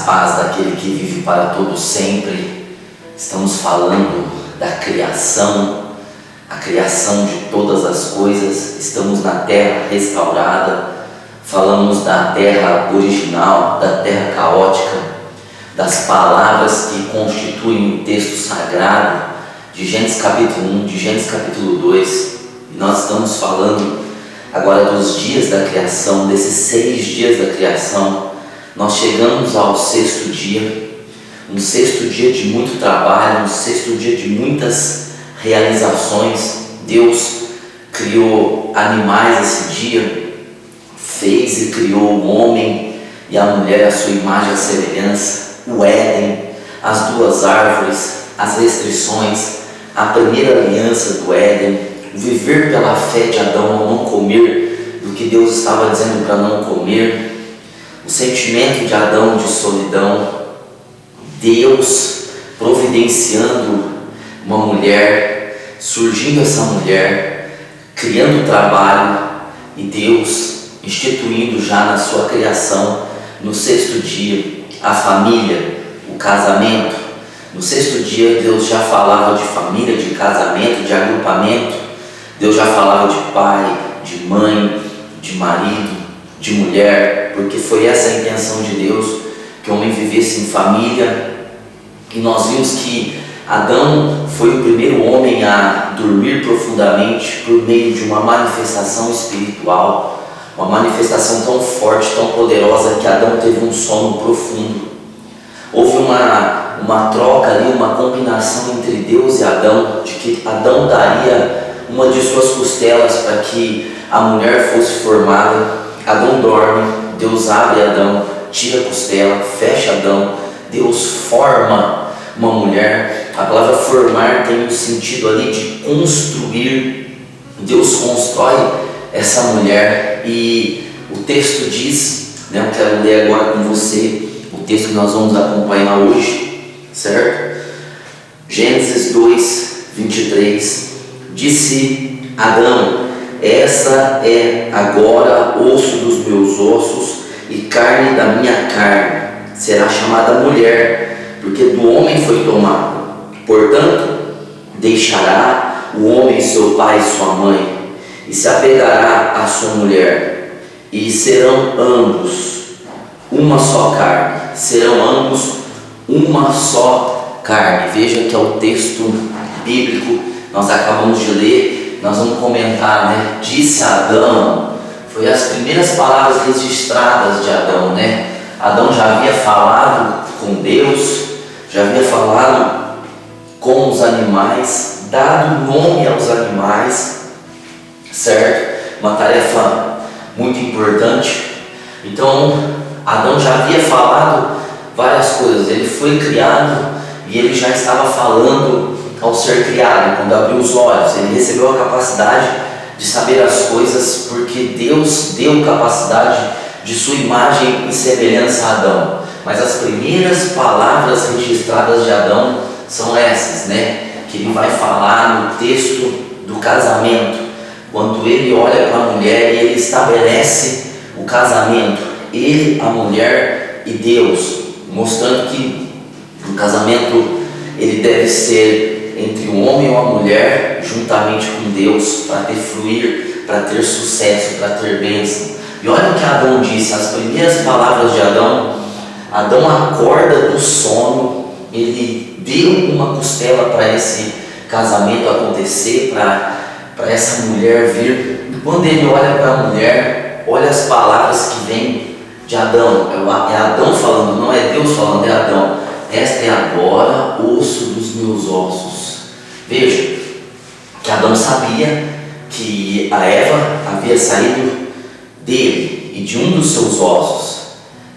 paz daquele que vive para todo sempre. Estamos falando da criação, a criação de todas as coisas. Estamos na terra restaurada, falamos da terra original, da terra caótica, das palavras que constituem o texto sagrado de Gênesis capítulo 1, de Gênesis capítulo 2. E nós estamos falando agora dos dias da criação, desses 6 dias da criação. Nós chegamos ao 6º dia, um 6º dia de muito trabalho, um 6º dia de muitas realizações. Deus criou animais esse dia, fez e criou o homem e a mulher à sua imagem e semelhança, o Éden, as 2 árvores, as restrições, a primeira aliança do Éden, o viver pela fé de Adão ao não comer do que Deus estava dizendo para não comer, o sentimento de Adão de solidão, Deus providenciando uma mulher, surgindo essa mulher, criando trabalho, e Deus instituindo já na sua criação, no 6º dia, a família, o casamento. No 6º dia Deus já falava de família, de casamento, de agrupamento. Deus já falava de pai, de mãe, de marido, de mulher, porque foi essa a intenção de Deus, que o homem vivesse em família. E nós vimos que Adão foi o primeiro homem a dormir profundamente por meio de uma manifestação espiritual, uma manifestação tão forte, tão poderosa, que Adão teve um sono profundo. Houve uma troca ali, uma combinação entre Deus e Adão, de que Adão daria uma de suas costelas para que a mulher fosse formada. Adão dorme, Deus abre Adão, tira a costela, fecha Adão, Deus forma uma mulher. A palavra formar tem um sentido ali de construir. Deus constrói essa mulher, e o texto diz, eu quero ler agora com você o texto que nós vamos acompanhar hoje, certo? Gênesis 2, 23, disse Adão: essa é agora osso dos meus ossos e carne da minha carne, será chamada mulher, porque do homem foi tomada. Portanto, deixará o homem seu pai e sua mãe, e se apegará à sua mulher, e serão ambos uma só carne. Serão ambos uma só carne. Veja que é o texto bíblico, nós acabamos de ler, nós vamos comentar, Disse Adão, foi as primeiras palavras registradas de Adão, Adão já havia falado com Deus, já havia falado com os animais, dado nome aos animais, certo? Uma tarefa muito importante. Então, Adão já havia falado várias coisas. Ele foi criado e ele já estava falando ao ser criado. Quando abriu os olhos, ele recebeu a capacidade de saber as coisas, porque Deus deu capacidade de sua imagem e semelhança a Adão. Mas as primeiras palavras registradas de Adão são essas, que ele vai falar no texto do casamento, quando ele olha para a mulher e ele estabelece o casamento, ele, a mulher e Deus, mostrando que o casamento ele deve ser entre um homem e uma mulher, juntamente com Deus, para ter fluir, para ter sucesso, para ter bênção. E olha o que Adão disse, as primeiras palavras de Adão. Adão acorda do sono, ele deu uma costela para esse casamento acontecer, para essa mulher vir. Quando ele olha para a mulher, olha as palavras que vêm de Adão. É Adão falando, não é Deus falando, é Adão. Esta é agora osso dos meus ossos. Veja que Adão sabia que a Eva havia saído dele e de um dos seus ossos,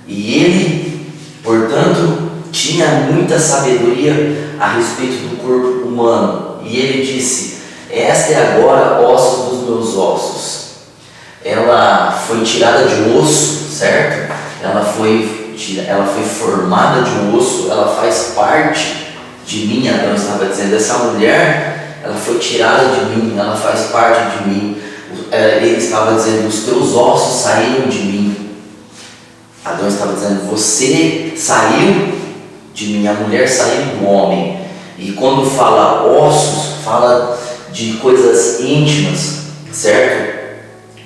e ele, portanto, tinha muita sabedoria a respeito do corpo humano, e ele disse: esta é agora ossos dos meus ossos. Ela foi tirada de um osso, certo? Ela foi formada de um osso, ela faz parte de mim. Adão estava dizendo, essa mulher, ela foi tirada de mim, ela faz parte de mim. Ele estava dizendo, os teus ossos saíram de mim. Adão estava dizendo: você saiu de mim, a mulher saiu do homem. E quando fala ossos, fala de coisas íntimas, certo?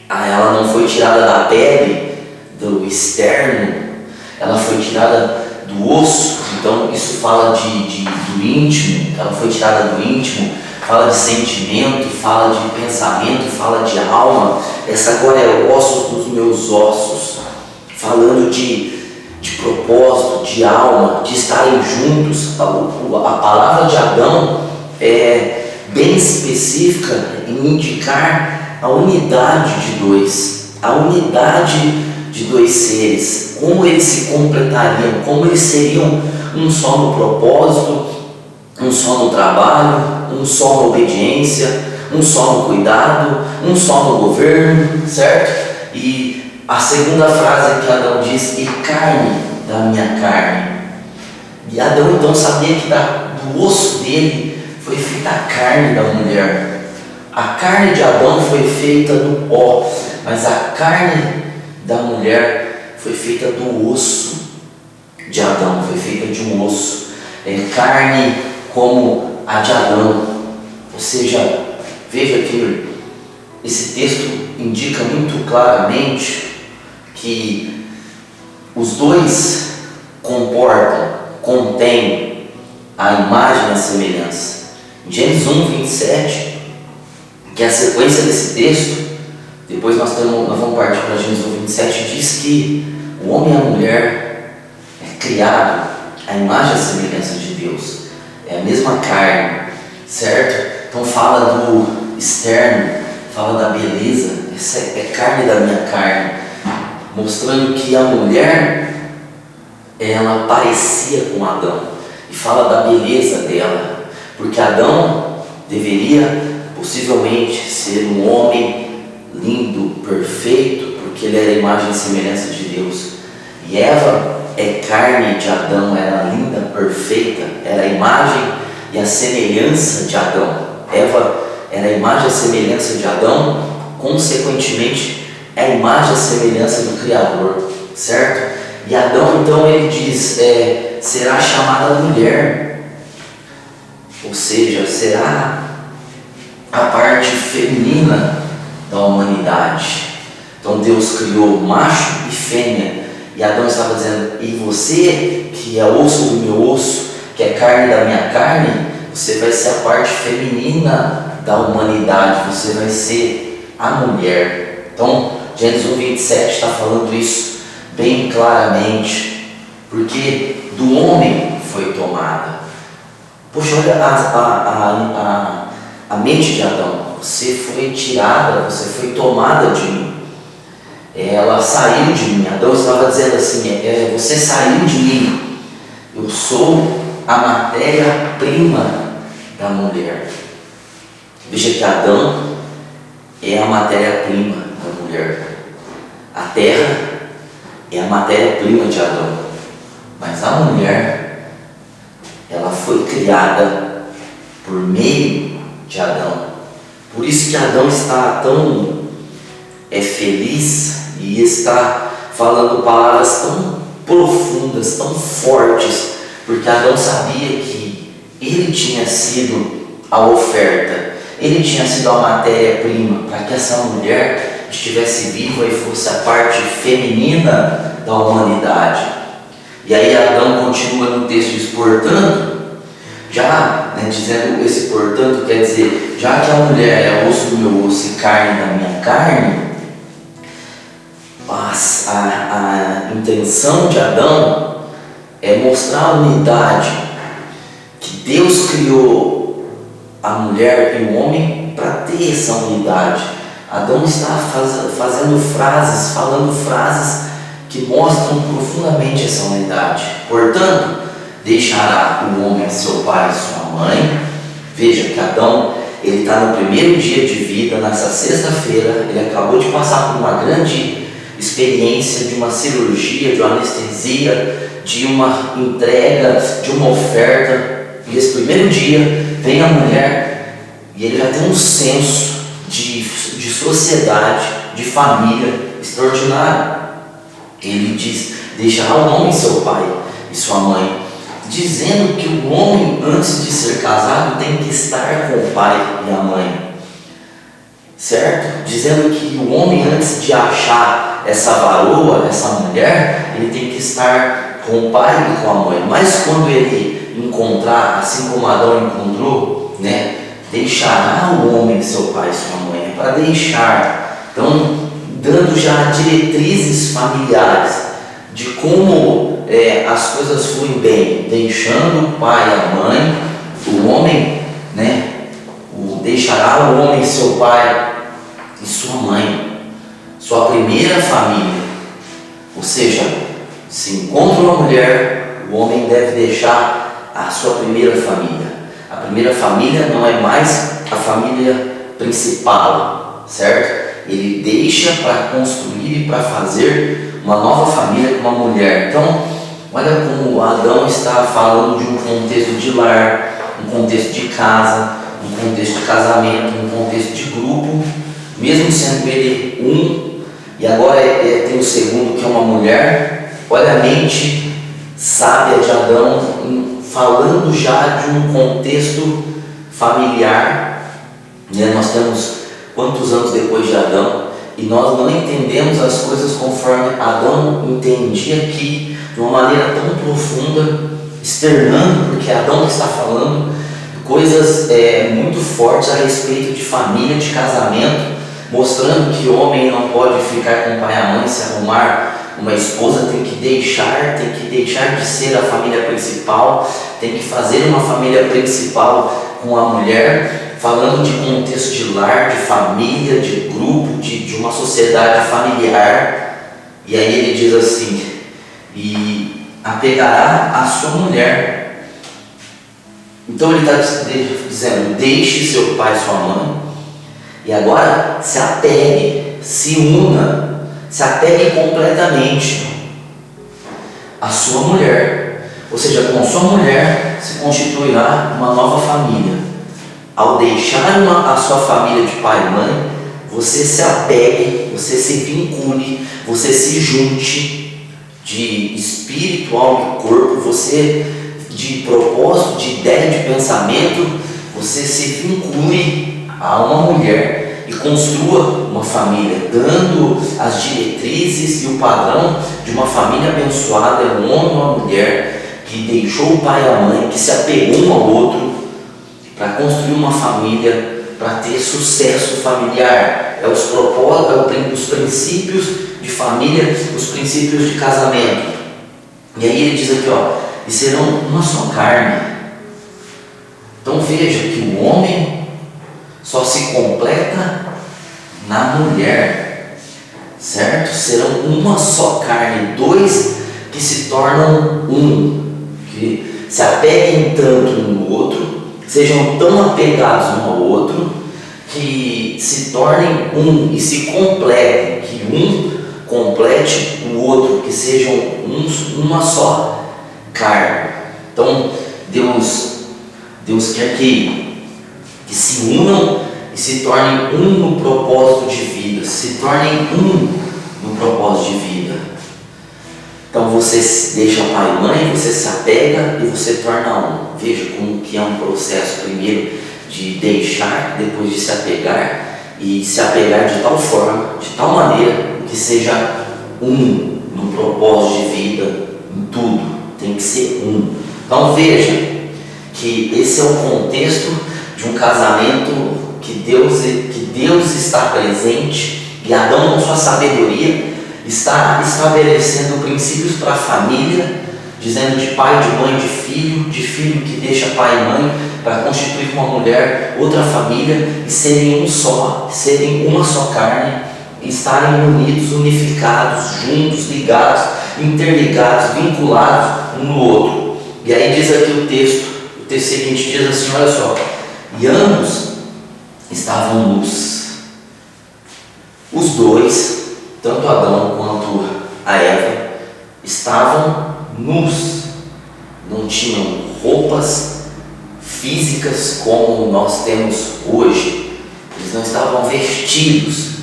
Ela não foi tirada da pele, do externo, ela foi tirada do osso. Então isso fala do íntimo. Ela foi tirada do íntimo, fala de sentimento, fala de pensamento, fala de alma. Essa agora é ossos dos meus ossos, falando de propósito, de alma, de estarem juntos. A palavra de Adão é bem específica em indicar a unidade de dois, a unidade de dois seres, como eles se completariam, como eles seriam um só no propósito, um só no trabalho, um só na obediência, um só no cuidado, um só no governo, certo? E a segunda frase que Adão diz: e carne da minha carne. E Adão então sabia que do osso dele foi feita a carne da mulher. A carne de Adão foi feita do pó, mas a carne da mulher foi feita do osso de Adão, foi feita de um osso. É carne como a de Adão. Ou seja, veja que esse texto indica muito claramente que os dois contêm a imagem e a semelhança. Em Gênesis 1:27, que é a sequência desse texto, depois nós vamos partir para Gênesis 1:27, diz que o homem e a mulher é criado à imagem e a semelhança de Deus. É a mesma carne, certo? Então fala do externo, fala da beleza. Essa é carne da minha carne, mostrando que a mulher, ela parecia com Adão, e fala da beleza dela, porque Adão deveria possivelmente ser um homem lindo, perfeito, porque ele era a imagem e semelhança de Deus. E Eva é carne de Adão, era linda, perfeita, era a imagem e a semelhança de Adão. Eva era a imagem e a semelhança de Adão, consequentemente é a imagem e a semelhança do Criador, certo? E Adão então ele diz, será chamada mulher, ou seja, será a parte feminina da humanidade. Então Deus criou macho e fêmea, e Adão estava dizendo: e você, que é osso do meu osso, que é carne da minha carne, você vai ser a parte feminina da humanidade, você vai ser a mulher. Então Gênesis 1:27 está falando isso bem claramente, porque do homem foi tomada. Poxa, olha a mente de Adão: você foi tirada, você foi tomada de mim, ela saiu de mim. Adão estava dizendo assim: você saiu de mim, eu sou a matéria-prima da mulher. Veja que Adão é a matéria-prima da mulher, a terra é a matéria-prima de Adão, mas a mulher, ela foi criada por meio de Adão. Por isso que Adão está tão feliz e está falando palavras tão profundas, tão fortes, porque Adão sabia que ele tinha sido a oferta, ele tinha sido a matéria-prima para que essa mulher estivesse viva e fosse a parte feminina da humanidade. E aí Adão continua no texto, diz: portanto, já, dizendo esse portanto, quer dizer, já que a mulher é osso do meu osso e carne da minha carne, a intenção de Adão é mostrar a unidade, que Deus criou a mulher e o homem para ter essa unidade. Adão está falando frases que mostram profundamente essa unidade. Portanto, deixará o homem seu pai e sua mãe. Veja que Adão, ele está no primeiro dia de vida, nessa sexta-feira, ele acabou de passar por uma grande experiência de uma cirurgia, de uma anestesia, de uma entrega, de uma oferta. E esse primeiro dia vem a mulher e ele já tem um senso de sociedade, de família extraordinário. Ele diz: deixará o homem seu pai e sua mãe, dizendo que o homem, antes de ser casado, tem que estar com o pai e a mãe, certo? Dizendo que o homem, antes de achar essa varoa, essa mulher, ele tem que estar com o pai e com a mãe. Mas quando ele encontrar, assim como Adão encontrou, né, deixará o homem seu pai e sua mãe. É para deixar. Então, dando já diretrizes familiares de como as coisas fluem bem, deixando o pai e a mãe, o homem, né, deixará o homem seu pai e sua mãe, sua primeira família. Ou seja, se encontra uma mulher, o homem deve deixar a sua primeira família. A primeira família não é mais a família principal, certo? Ele deixa para construir e para fazer uma nova família com uma mulher. Então, olha como Adão está falando de um contexto de lar, um contexto de casa, um contexto de casamento, um contexto de grupo, mesmo sendo ele um, e agora tem o segundo, que é uma mulher. Olha a mente sábia de Adão falando já de um contexto familiar, né? Nós temos quantos anos depois de Adão e nós não entendemos as coisas conforme Adão entendia aqui, de uma maneira tão profunda, externando, porque Adão está falando coisas muito fortes a respeito de família, de casamento, mostrando que o homem não pode ficar com o pai e a mãe, se arrumar uma esposa, tem que deixar de ser a família principal, tem que fazer uma família principal com a mulher, falando de contexto de lar, de família, de grupo, de uma sociedade familiar. E aí ele diz assim: e apegará a sua mulher. Então ele está dizendo, deixe seu pai e sua mãe, e agora se apegue, se una, se apegue completamente à sua mulher. Ou seja, com sua mulher se constituirá uma nova família. Ao deixar a sua família de pai e mãe, você se apegue, você se vincule, você se junte de espírito, alma e corpo, você de propósito, de ideia, de pensamento, você se vincule a uma mulher e construa uma família, dando as diretrizes e o padrão de uma família abençoada. É um homem e uma mulher que deixou o pai e a mãe, que se apegou um ao outro para construir uma família, para ter sucesso familiar. É os propósitos, os princípios de família, os princípios de casamento. E aí ele diz aqui, e serão uma só carne. Então veja que o homem só se completa na mulher, certo? Serão uma só carne, dois que se tornam um, que se apeguem tanto um no outro, sejam tão apegados um ao outro, que se tornem um e se completem, que um complete o outro, que sejam uma só carne. Então Deus quer que se unam e se tornem um no propósito de vida, se tornem um no propósito de vida. Então você deixa pai e mãe, você se apega e você torna um. Veja como que é um processo, primeiro de deixar, depois de se apegar, e se apegar de tal forma, de tal maneira, que seja um no propósito de vida, em tudo, tem que ser um. Então veja que esse é o contexto de um casamento que Deus está presente, e Adão, com sua sabedoria, está estabelecendo princípios para a família, dizendo de pai, de mãe, de filho que deixa pai e mãe, para constituir com uma mulher outra família e serem um só, serem uma só carne, e estarem unidos, unificados, juntos, ligados, interligados, vinculados um no outro. E aí diz aqui o texto seguinte, diz assim, olha só: e ambos estavam nus. Os dois, tanto Adão quanto a Eva, estavam nus, não tinham roupas físicas como nós temos hoje. Eles não estavam vestidos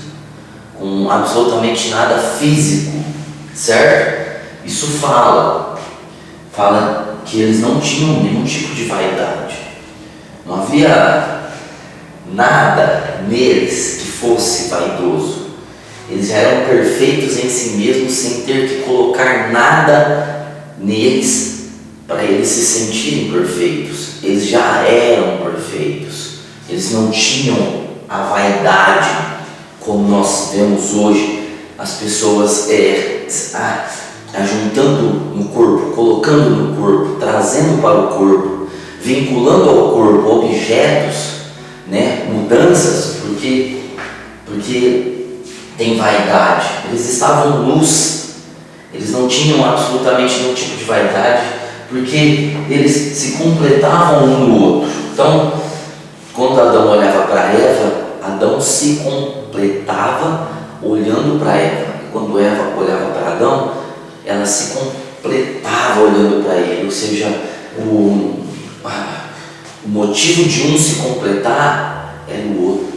com absolutamente nada físico, certo? Isso fala que eles não tinham nenhum tipo de vaidade. Não havia nada neles que fosse vaidoso. Eles já eram perfeitos em si mesmos, sem ter que colocar nada neles para eles se sentirem perfeitos. Eles já eram perfeitos. Eles não tinham a vaidade como nós vemos hoje as pessoas ajuntando no corpo, colocando no corpo, trazendo para o corpo, vinculando ao corpo objetos, mudanças, porque tem vaidade. Eles estavam nus, eles não tinham absolutamente nenhum tipo de vaidade, porque eles se completavam um no outro. Então, quando Adão olhava para Eva, Adão se completava olhando para Eva. E quando Eva olhava para Adão, ela se completava olhando para ele. Ou seja, o motivo de um se completar era o outro.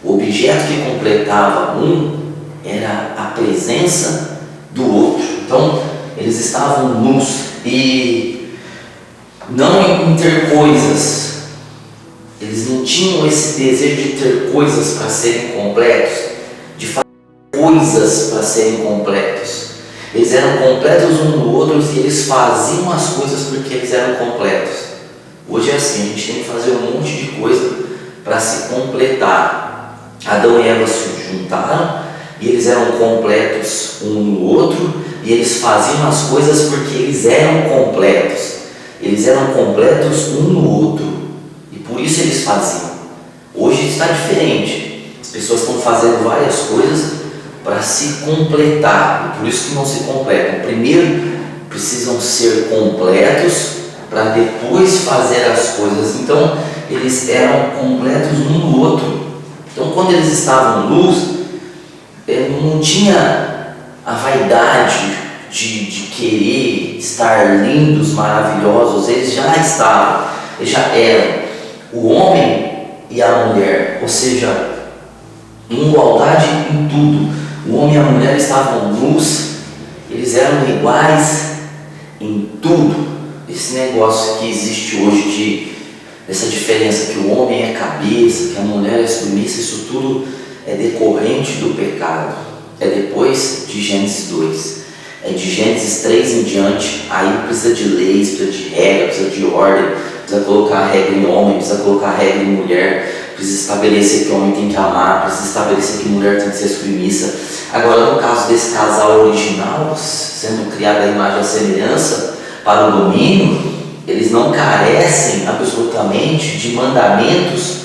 O objeto que completava um era a presença do outro. Então, eles estavam nus e não em ter coisas. Eles não tinham esse desejo de ter coisas para serem completos, de fazer coisas para serem completos. Eles eram completos um no outro e eles faziam as coisas porque eles eram completos. Hoje é assim, a gente tem que fazer um monte de coisa para se completar. Adão e Eva se juntaram e eles eram completos um no outro e eles faziam as coisas porque eles eram completos. Eles eram completos um no outro e por isso eles faziam. Hoje está diferente. As pessoas estão fazendo várias coisas para se completar e por isso que não se completam. Primeiro precisam ser completos para depois fazer as coisas. Então eles eram completos um no outro. Então quando eles estavam nus, não tinha a vaidade de querer estar lindos, maravilhosos. Eles já estavam, eles já eram o homem e a mulher, ou seja, em igualdade em tudo. O homem e a mulher estavam nus, eles eram iguais em tudo. Esse negócio que existe hoje essa diferença que o homem é cabeça, que a mulher é submissa, isso tudo é decorrente do pecado. É depois de Gênesis 2. É de Gênesis 3 em diante. Aí precisa de leis, precisa de regra, precisa de ordem, precisa colocar regra em homem, precisa colocar regra em mulher, precisa estabelecer que o homem tem que amar, precisa estabelecer que a mulher tem que ser submissa. Agora, no caso desse casal original, sendo criado à imagem e à semelhança para o domínio, eles não carecem absolutamente de mandamentos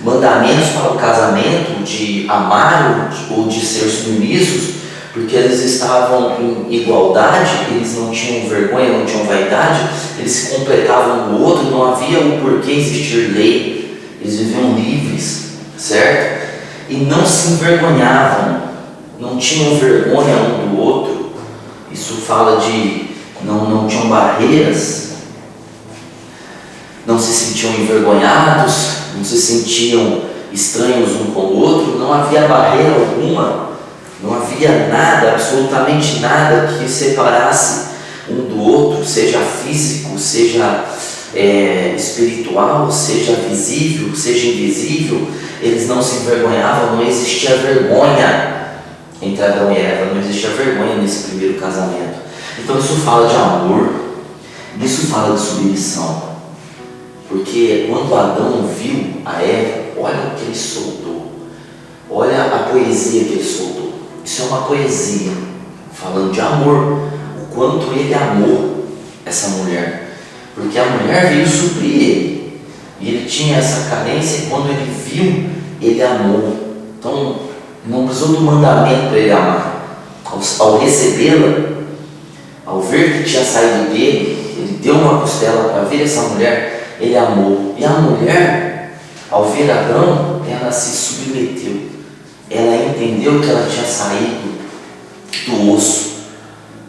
para o casamento, de amar ou de ser submissos, porque eles estavam em igualdade, eles não tinham vergonha, não tinham vaidade, eles se completavam no outro, não havia o porquê existir lei, eles viviam livres, certo? E não se envergonhavam, não tinham vergonha um do outro. Isso fala de não tinham barreiras, não se sentiam envergonhados, não se sentiam estranhos um com o outro, não havia barreira alguma, não havia nada, absolutamente nada que separasse um do outro, seja físico, seja espiritual, seja visível, seja invisível. Eles não se envergonhavam, não existia vergonha entre Adão e Eva, não existia vergonha nesse primeiro casamento. Então isso fala de amor, isso fala de submissão. Porque quando Adão viu a Eva, olha o que ele soltou, olha a poesia que ele soltou. Isso é uma poesia, falando de amor, o quanto ele amou essa mulher. Porque a mulher veio suprir ele, e ele tinha essa carência, e quando ele viu, ele amou. Então, não precisou do mandamento para ele amar. Ao recebê-la, ao ver que tinha saído dele, ele deu uma costela para ver essa mulher, ele amou. E a mulher, ao ver Adão, ela se submeteu. Ela entendeu que ela tinha saído do osso,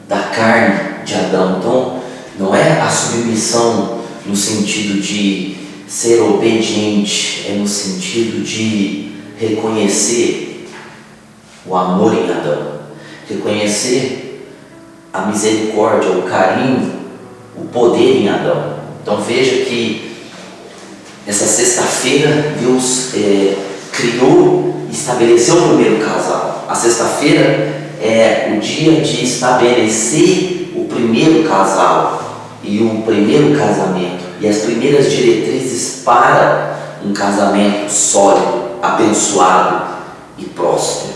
da carne de Adão. Então, não é a submissão no sentido de ser obediente, é no sentido de reconhecer o amor em Adão, reconhecer a misericórdia, o carinho, o poder em Adão. Então veja que nessa sexta-feira Deus criou e estabeleceu o primeiro casal. A sexta-feira é o dia de estabelecer o primeiro casal e o primeiro casamento e as primeiras diretrizes para um casamento sólido, abençoado e próspero.